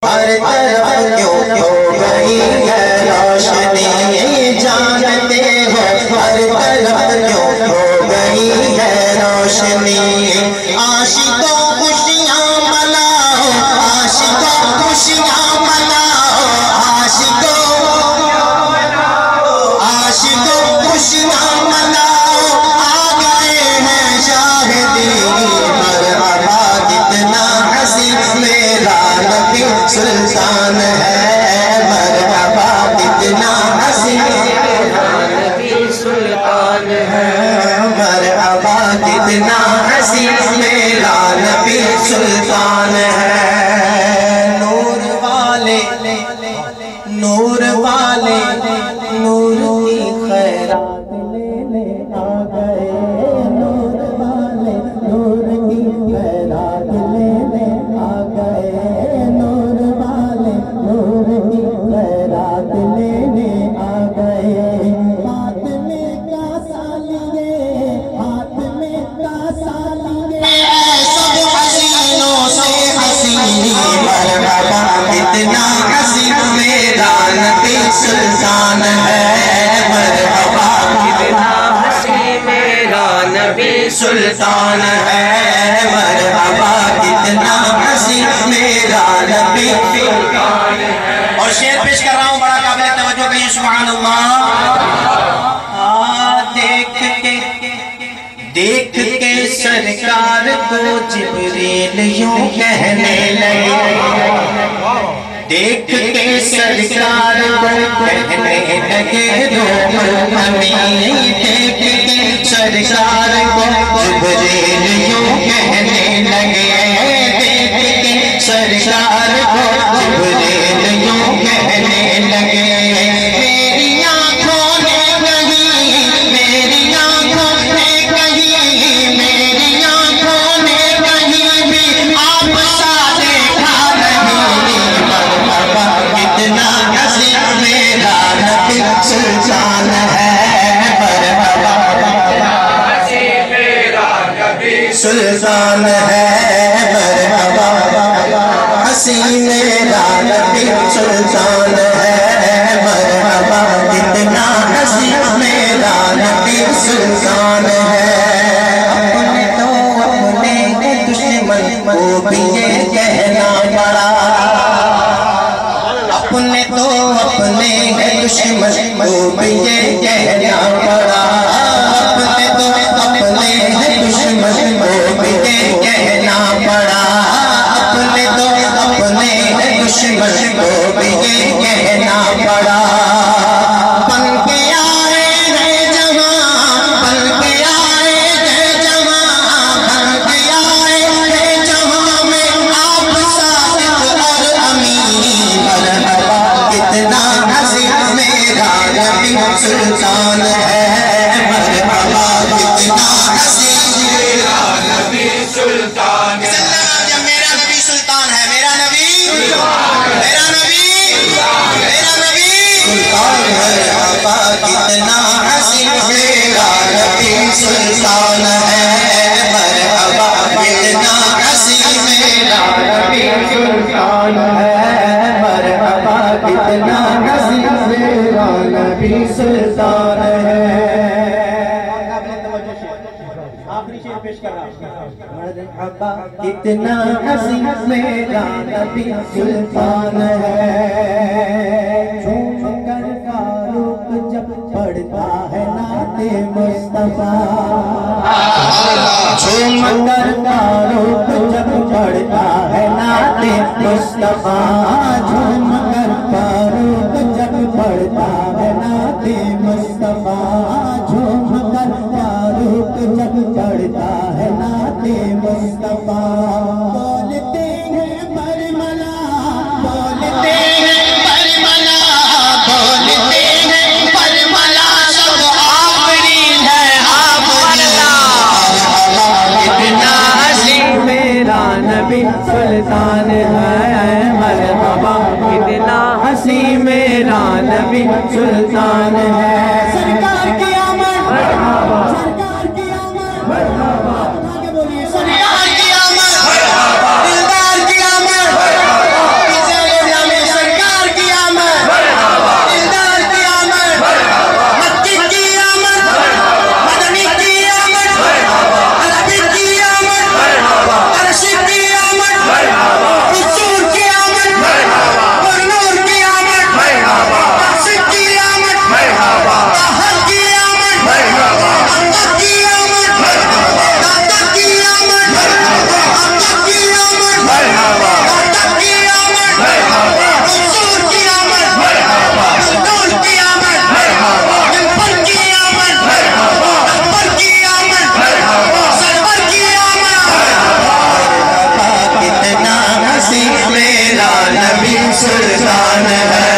हर तरफ क्यों हो गई है रोशनी, जानते हो हर तरफ क्यों हो गई है रोशनी। आशिकों खुशियाँ मनाओ, आशिकों खुशियाँ मनाओ, आशिकों खुशियाँ मनाओ, आ गए हैं शाहिदी। मरहबा कितना हसीन मेरा नबी सुल्तान है, मरहबा कितना हसीन मेरा नबी सुल्तान है, मरहबा कितना हसीन मेरा नबी सुल्तान है। नूर वाले नूर वाले नूर की खैरात लेने आ गए, नूर वाले नूर की खैरात लेने आ गए, नूर वाले नूर की खैरात लेने आ गए। हाथ में कासा लिए, हाथ में कासा लिए, सब हसीनों से हसीन, मरहबा कितना हसीन मेरा नबी सुल्तान है, मरहबा कितना हसीन मेरा नबी सुल्तान है, मरहबा कितना हसीन मेरा नबी सुल्तान है। और शेर पेश कर रहा हूँ, बड़ा काबिल तवज्जो कहिए सुभान अल्लाह। देख के सरकार को जिब्रील यूं कहने लगे, देख के सरकार को कहने लगे रोम अमीन, देख के सरकार को जिब्रील यूं कहने लगे, देख के सरकार को जिब्रील यूं कहने लगे। मेरी आँखों ने कहीं, मेरी आँखों ने कहीं, मेरी आँखों ने कहीं भी आप सा देखा नहीं, मरहबा कितना हसीन मेरा नबी सुल्तान है, मरहबा हसीन मेरा नबी सुल्तान है, मरहबा हसीन मेरा नबी सुल्तान है, मरहबा कितना हसीन मेरा नबी सुल्तान है। अपने तो अपने दुश्मन को भी ये कहना पड़ा, अपने तो अपने दुश्मन को भी ये कहना पड़ा, अपने तो अपने दुश्मन को भी ये कहना पड़ा, अपने तो अपने दुश्मन को भी ये कहना पड़ा। बन के आए हैं जवां, बन के आए हैं जवां, बन के आए हैं जवां में आप सादिक और अमीन, मरहबा कितना हसीन मेरा नबी सुल्तान है, मरहबा कितना हसीन मेरा नबी सुल्तान है। मेरा नबी सुल्तान है, मेरा नबी, मेरा नबी, मेरा नबी सुल्तान है, मरहबा कितना हसीन मेरा नबी सुल्तान है, मरहबा कितना हसीन मेरा नबी सुल्तान है, मरहबा कितना हसीन मेरा नबी सुल्तान है। आखिरी शेर पेश कर रहा हूं, मरहबा कितना हसीन मेरा नबी सुल्तान है। झूमकर का रूप जब पड़ता है नाते मुस्तफा, झूमकर का रूप जब पड़ता है नाते मुस्तफा, झूमकर का रूप जब पड़ता है नाते मुस्तफा, झूमकर का रूप जब पड़ता है नाते मुस्तफा। बोलते हैं बरमला, बोलते हैं बरमला, बोलते हैं बरमला, सब आफरी है आफरला, कितना हसीन मेरा नबी सुल्तान है, मरहबा कितना हसीन मेरा नबी सुल्तान है। सरकार की आमद, सरकार की आमद, आगे बोलिए सरकार की आमद, दिलदार की आमद, नबी सुल्तान है।